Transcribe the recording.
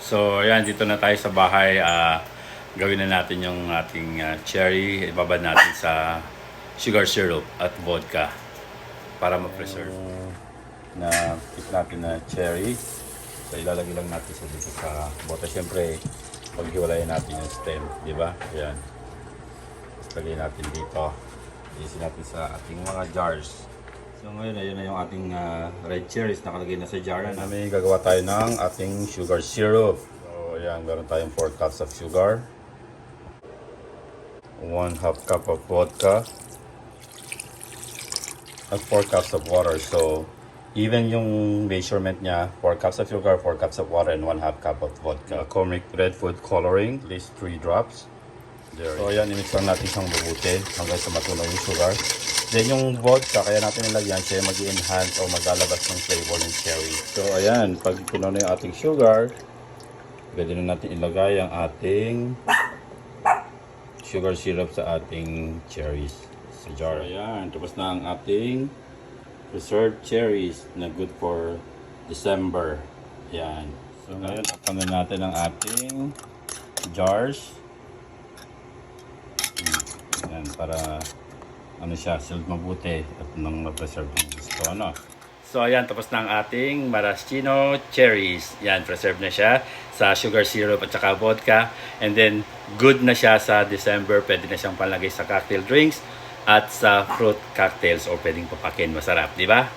So, ayan, dito na tayo sa bahay. Gawin na natin yung ating cherry. Ibabad natin sa sugar syrup at vodka para ma-preserve. Na keep natin na cherry. So, ilalagay lang natin sa dito sa bote. Siyempre, paghiwalayin natin yung stem, di ba? Ayan. Lagay natin dito. Isin natin sa ating mga jars. So ngayon, ayun na yung ating red cherries nakalagay na sa jar. May gagawa tayo ng ating sugar syrup. So ayan, meron tayong 4 cups of sugar, 1/2 cup of vodka, at 4 cups of water. So even yung measurement niya, 4 cups of sugar, 4 cups of water, and 1/2 cup of vodka. Comic red food coloring, at least 3 drops. There. So ayan, i-mix lang natin siyang mabuti hanggang sa matunaw yung sugar. Then yung vodka, kaya natin nilagyan siya mag-enhance o maglalabas ng flavor ng cherry. So ayan, pag tunaw na yung ating sugar, pwede na natin ilagay ang ating sugar syrup sa ating cherries sa jar. So ayan, tapos na ang ating preserved cherries na good for December. Ayan. So ngayon, tapan na natin ang ating jars. Ayan, para ano siya, sealed mabuti at nang ma-preserve ng gusto, ano. So ayan, tapos na ang ating maraschino cherries. Yan, preserve na siya sa sugar syrup at saka vodka. And then, good na siya sa December. Pwede na siyang panlagay sa cocktail drinks at sa fruit cocktails o pwedeng papakin. Masarap, di ba?